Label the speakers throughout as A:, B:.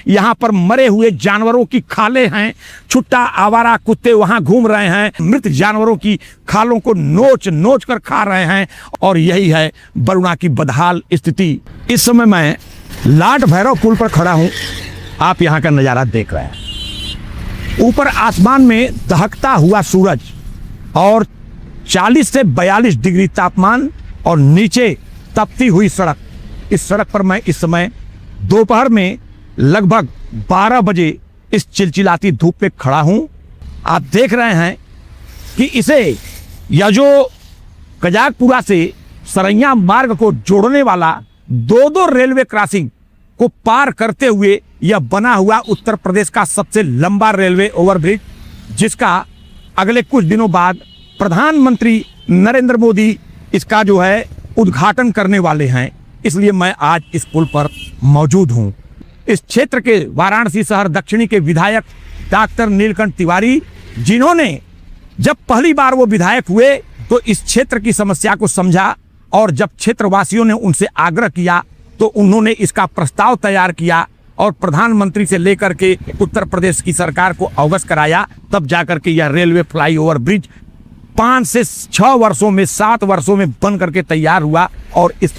A: यहाँ पर मरे हुए जानवरों की खालें हैं, छुट्टा आवारा कुत्ते वहां घूम रहे हैं, मृत जानवरों की खालों को नोच नोच कर खा रहे हैं। और यही है बरुणा की बदहाल स्थिति। इस समय मैं लाट भैरव पुल पर खड़ा हूं, आप यहाँ का नजारा देख रहे हैं। ऊपर आसमान में दहकता हुआ सूरज और 40 से 42 डिग्री तापमान और नीचे तपती हुई सड़क। इस सड़क पर मैं इस समय दोपहर में लगभग 12 बजे इस चिलचिलाती धूप पे खड़ा हूं। आप देख रहे हैं कि इसे यह जो कजाकपुरा से सरैया मार्ग को जोड़ने वाला 2-2 रेलवे क्रॉसिंग को पार करते हुए यह बना हुआ उत्तर प्रदेश का सबसे लंबा रेलवे ओवरब्रिज, जिसका अगले कुछ दिनों बाद प्रधानमंत्री नरेंद्र मोदी इसका जो है उद्घाटन करने वाले हैं। इसलिए मैं आज इस पुल पर मौजूद हूं। इस क्षेत्र के वाराणसी शहर दक्षिणी के विधायक डॉक्टर नीलकंठ तिवारी, जिन्होंने जब पहली बार वो विधायक हुए तो इस क्षेत्र की समस्या को समझा और जब क्षेत्रवासियों ने उनसे आग्रह किया तो उन्होंने इसका प्रस्ताव तैयार किया और प्रधानमंत्री से लेकर के उत्तर प्रदेश की सरकार को अवगत कराया। तब जाकर के यह रेलवे फ्लाईओवर ब्रिज 5 से 6 वर्षों में 7 वर्षों में बन करके तैयार हुआ। और इस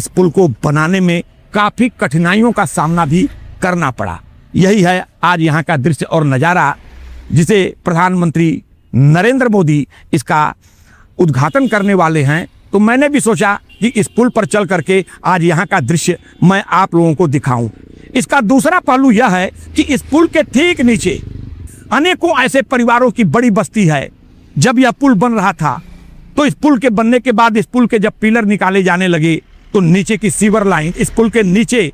A: पुल को बनाने में काफी कठिनाइयों का सामना भी करना पड़ा। यही है आज यहाँ का दृश्य और नज़ारा, जिसे प्रधानमंत्री नरेंद्र मोदी इसका उद्घाटन करने वाले हैं। तो मैंने भी सोचा कि इस पुल पर चल करके आज यहाँ का दृश्य मैं आप लोगों को दिखाऊं। इसका दूसरा पहलू यह है कि इस पुल के ठीक नीचे अनेकों ऐसे परिवारों की बड़ी बस्ती है। जब यह पुल बन रहा था तो इस पुल के बनने के बाद इस पुल के जब पिलर निकाले जाने लगे तो नीचे की सीवर लाइन, इस पुल के नीचे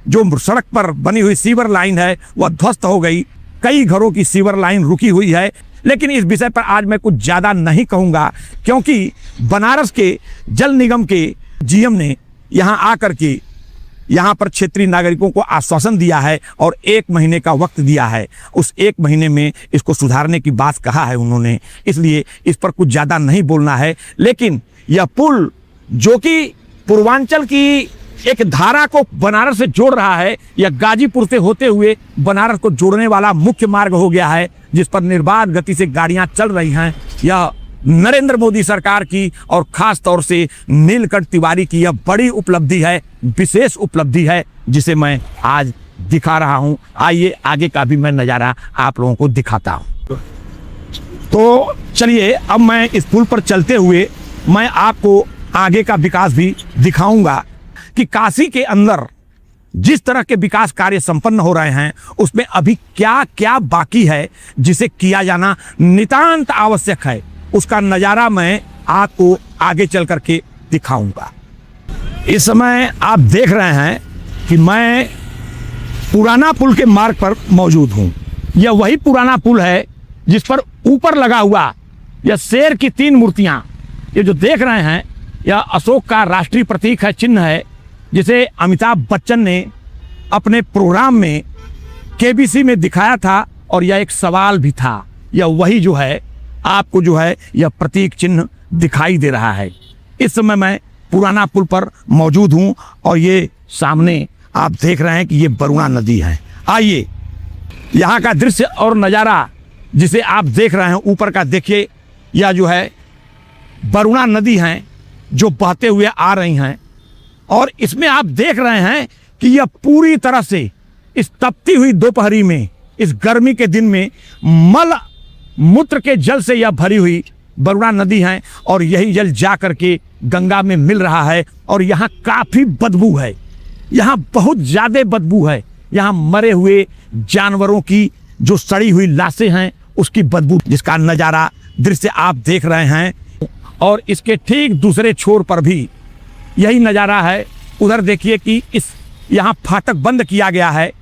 A: जो सड़क पर बनी हुई सीवर लाइन है वह ध्वस्त हो गई। कई घरों की सीवर लाइन रुकी हुई है। लेकिन इस विषय पर आज मैं कुछ ज़्यादा नहीं कहूँगा, क्योंकि बनारस के जल निगम के जीएम ने यहाँ आकर के यहाँ पर क्षेत्रीय नागरिकों को आश्वासन दिया है और 1 महीने का वक्त दिया है। उस 1 महीने में इसको सुधारने की बात कहा है उन्होंने, इसलिए इस पर कुछ ज़्यादा नहीं बोलना है। लेकिन यह पुल जो कि पूर्वांचल की एक धारा को बनारस से जोड़ रहा है, यह गाजीपुर से होते हुए बनारस को जोड़ने वाला मुख्य मार्ग हो गया है, जिस पर निर्बाध गति से गाड़ियां चल रही हैं। यह नरेंद्र मोदी सरकार की और खास तौर से नीलकंठ तिवारी की यह बड़ी उपलब्धि है, विशेष उपलब्धि है, जिसे मैं आज दिखा रहा हूं। आइए आगे का भी मैं नज़ारा आप लोगों को दिखाता हूं। तो चलिए अब मैं इस पुल पर चलते हुए मैं आपको आगे का विकास भी दिखाऊंगा कि काशी के अंदर जिस तरह के विकास कार्य संपन्न हो रहे हैं उसमें अभी क्या क्या बाकी है जिसे किया जाना नितांत आवश्यक है। उसका नज़ारा मैं आपको आगे चल करके दिखाऊंगा। इस समय आप देख रहे हैं कि मैं पुराना पुल के मार्ग पर मौजूद हूं। यह वही पुराना पुल है जिस पर ऊपर लगा हुआ यह शेर की 3 मूर्तियां, ये जो देख रहे हैं यह अशोक का राष्ट्रीय प्रतीक है, चिन्ह है, जिसे अमिताभ बच्चन ने अपने प्रोग्राम में केबीसी में दिखाया था और यह एक सवाल भी था। यह वही जो है आपको जो है यह प्रतीक चिन्ह दिखाई दे रहा है। इस समय मैं पुराना पुल पर मौजूद हूं और ये सामने आप देख रहे हैं कि ये बरुणा नदी है। आइए यहाँ का दृश्य और नज़ारा जिसे आप देख रहे हैं ऊपर का देखिए, यह जो है बरुणा नदी है जो बहते हुए आ रही हैं। और इसमें आप देख रहे हैं कि यह पूरी तरह से इस तपती हुई दोपहरी में, इस गर्मी के दिन में मल मूत्र के जल से यह भरी हुई बरुणा नदी है और यही जल जा करके गंगा में मिल रहा है। और यहाँ काफ़ी बदबू है, यहाँ बहुत ज़्यादा बदबू है। यहाँ मरे हुए जानवरों की जो सड़ी हुई लाशें हैं उसकी बदबू, जिसका नज़ारा दृश्य आप देख रहे हैं। और इसके ठीक दूसरे छोर पर भी यही नज़ारा है। उधर देखिए कि इस यहाँ फाटक बंद किया गया है,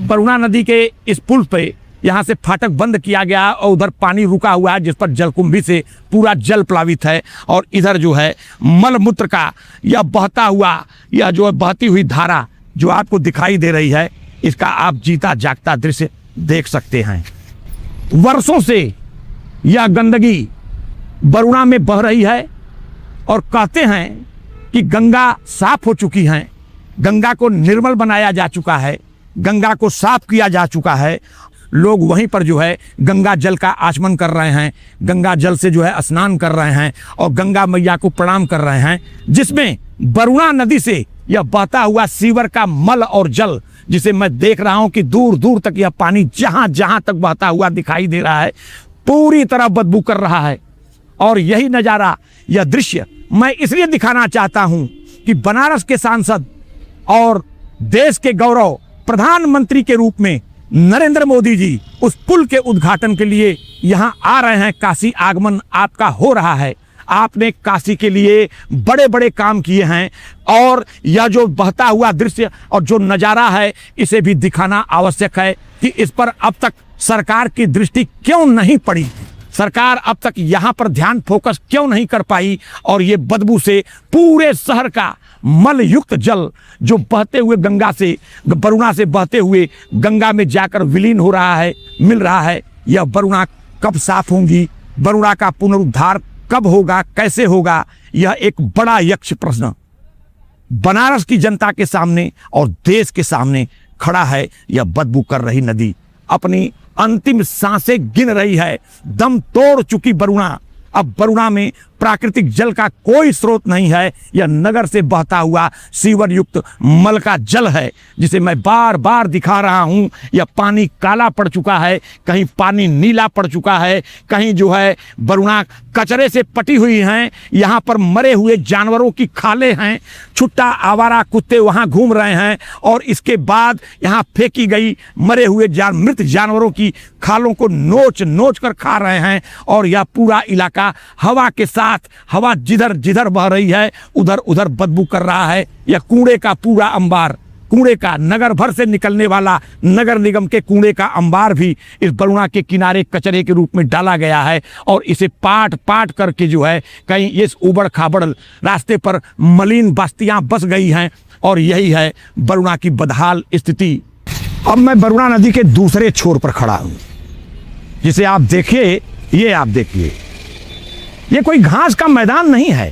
A: बरुणा नदी के इस पुल पे यहाँ से फाटक बंद किया गया और उधर पानी रुका हुआ है जिस पर जलकुंभी से पूरा जल प्लावित है। और इधर जो है मलमूत्र का यह बहता हुआ, यह जो है बहती हुई धारा जो आपको दिखाई दे रही है, इसका आप जीता जागता दृश्य देख सकते हैं। वर्षों से यह गंदगी बरुणा में बह रही है और कहते हैं कि गंगा साफ हो चुकी है, गंगा को निर्मल बनाया जा चुका है, गंगा को साफ किया जा चुका है। लोग वहीं पर जो है गंगा जल का आचमन कर रहे हैं, गंगा जल से जो है स्नान कर रहे हैं और गंगा मैया को प्रणाम कर रहे हैं, जिसमें वरुणा नदी से यह बहता हुआ सीवर का मल और जल, जिसे मैं देख रहा हूं कि दूर दूर तक यह पानी जहां जहां तक बहता हुआ दिखाई दे रहा है, पूरी तरह बदबू कर रहा है। और यही नज़ारा, यह दृश्य मैं इसलिए दिखाना चाहता हूं कि बनारस के सांसद और देश के गौरव प्रधानमंत्री के रूप में नरेंद्र मोदी जी उस पुल के उद्घाटन के लिए यहां आ रहे हैं। काशी आगमन आपका हो रहा है। आपने काशी के लिए बड़े बड़े काम किए हैं और यह जो बहता हुआ दृश्य और जो नज़ारा है, इसे भी दिखाना आवश्यक है कि इस पर अब तक सरकार की दृष्टि क्यों नहीं पड़ी, सरकार अब तक यहाँ पर ध्यान फोकस क्यों नहीं कर पाई। और ये बदबू से पूरे शहर का मल युक्त जल जो बहते हुए गंगा से, वरुणा से बहते हुए गंगा में जाकर विलीन हो रहा है, मिल रहा है। यह वरुणा कब साफ होंगी, वरुणा का पुनरुद्धार कब होगा, कैसे होगा, यह एक बड़ा यक्ष प्रश्न बनारस की जनता के सामने और देश के सामने खड़ा है। यह बदबू कर रही नदी अपनी अंतिम सांसें गिन रही है। दम तोड़ चुकी वरुणा, अब वरुणा में प्राकृतिक जल का कोई स्रोत नहीं है। यह नगर से बहता हुआ सीवर युक्त मल का जल है, जिसे मैं बार बार दिखा रहा हूं। यह पानी काला पड़ चुका है, कहीं पानी नीला पड़ चुका है, कहीं जो है वरुणा कचरे से पटी हुई हैं। यहाँ पर मरे हुए जानवरों की खालें हैं, छुट्टा आवारा कुत्ते वहाँ घूम रहे हैं और इसके बाद यहाँ फेंकी गई मरे हुए मृत जानवरों की खालों को नोच नोच कर खा रहे हैं। और यह पूरा इलाका हवा के साथ, हवा जिधर जिधर बह रही है उधर उधर बदबू कर रहा है। यह कूड़े का पूरा अंबार, कूड़े का नगर भर से निकलने वाला नगर निगम के कूड़े का अंबार भी इस वरुणा के किनारे कचरे के रूप में डाला गया है। और इसे पाट पाट करके जो है कहीं इस उबड़ खाबड़ रास्ते पर मलिन बस्तियां बस गई हैं। और यही है वरुणा की बदहाल स्थिति। अब मैं वरुणा नदी के दूसरे छोर पर खड़ा हूं, जिसे आप देखिए, ये आप देखिए, ये कोई घास का मैदान नहीं है।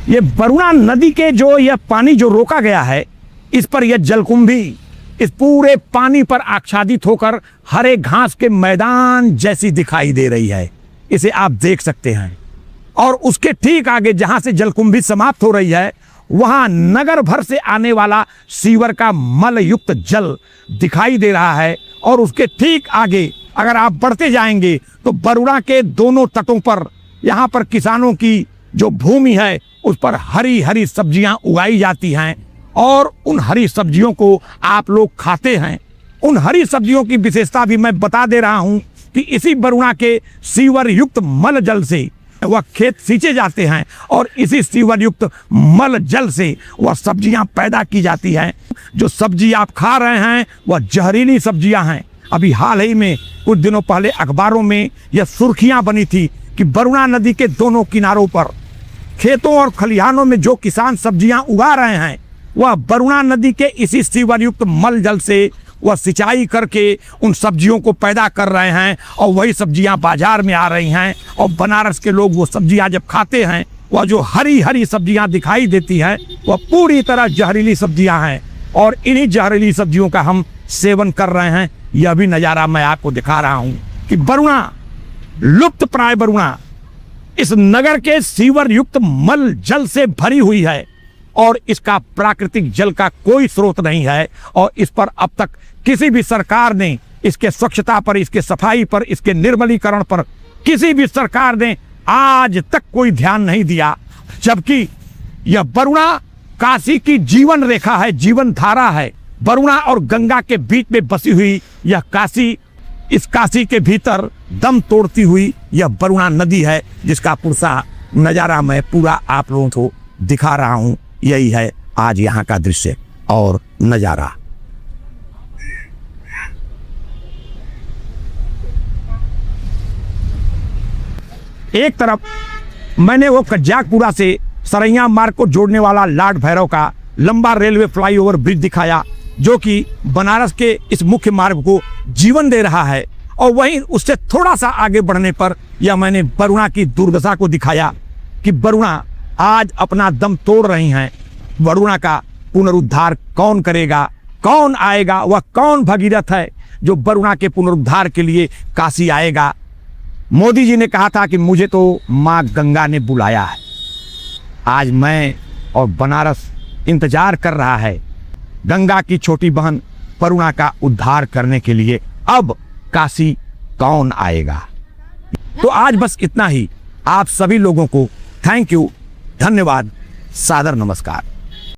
A: ये वरुणा नदी के जो यह पानी जो रोका गया है, इस पर यह जलकुंभी इस पूरे पानी पर आच्छादित होकर हरे घास के मैदान जैसी दिखाई दे रही है। इसे आप देख सकते हैं। और उसके ठीक आगे जहां से जलकुंभी समाप्त हो रही है, वहां नगर भर से आने वाला सीवर का मल युक्त जल दिखाई दे रहा है। और उसके ठीक आगे अगर आप बढ़ते जाएंगे तो वरुणा के दोनों तटों पर, यहाँ पर किसानों की जो भूमि है उस पर हरी हरी सब्जियां उगाई जाती हैं और उन हरी सब्जियों को आप लोग खाते हैं। उन हरी सब्जियों की विशेषता भी मैं बता दे रहा हूं कि इसी वरुणा के सीवर युक्त मल जल से वह खेत सींचे जाते हैं और इसी सीवर युक्त मल जल से वह सब्जियां पैदा की जाती हैं। जो सब्जी आप खा रहे हैं वह जहरीली सब्जियां हैं। अभी हाल ही में कुछ दिनों पहले अखबारों में यह सुर्खियां बनी थी कि वरुणा नदी के दोनों किनारों पर खेतों और खलिहानों में जो किसान सब्जियां उगा रहे हैं, वह वरुणा नदी के इसी सीवर युक्त मल जल से वह सिंचाई करके उन सब्जियों को पैदा कर रहे हैं। और वही सब्जियां बाजार में आ रही हैं और बनारस के लोग वो सब्जियां जब खाते हैं, वह जो हरी हरी सब्जियां दिखाई देती हैं, वह पूरी तरह जहरीली सब्जियां हैं। और इन्हीं जहरीली सब्जियों का हम सेवन कर रहे हैं। यह भी नज़ारा मैं आपको दिखा रहा हूं कि वरुणा, लुप्त प्राय वरुणा, इस नगर के सीवर युक्त मल जल से भरी हुई है और इसका प्राकृतिक जल का कोई स्रोत नहीं है। और इस पर अब तक किसी भी सरकार ने, इसके स्वच्छता पर, इसके सफाई पर, इसके निर्मलीकरण पर किसी भी सरकार ने आज तक कोई ध्यान नहीं दिया। जबकि यह वरुणा काशी की जीवन रेखा है, जीवन धारा है। वरुणा और गंगा के बीच में बसी हुई यह काशी, इस काशी के भीतर दम तोड़ती हुई यह वरुणा नदी है, जिसका पूरा नज़ारा मैं पूरा आप लोगों को दिखा रहा हूं। यही है आज यहाँ का दृश्य और नज़ारा। एक तरफ मैंने वो कज्जाकपुरा से सरैया मार्ग को जोड़ने वाला लॉर्ड भैरव का लंबा रेलवे फ्लाईओवर ब्रिज दिखाया, जो कि बनारस के इस मुख्य मार्ग को जीवन दे रहा है। और वहीं उससे थोड़ा सा आगे बढ़ने पर यह मैंने वरुणा की दुर्दशा को दिखाया कि वरुणा आज अपना दम तोड़ रही हैं। वरुणा का पुनरुद्धार कौन करेगा, कौन आएगा, वह कौन भगीरथ है जो वरुणा के पुनरुद्धार के लिए काशी आएगा। मोदी जी ने कहा था कि मुझे तो माँ गंगा ने बुलाया है। आज मैं और बनारस इंतजार कर रहा है गंगा की छोटी बहन वरुणा का उद्धार करने के लिए। अब काशी कौन आएगा। तो आज बस इतना ही। आप सभी लोगों को थैंक यू, धन्यवाद, सादर नमस्कार।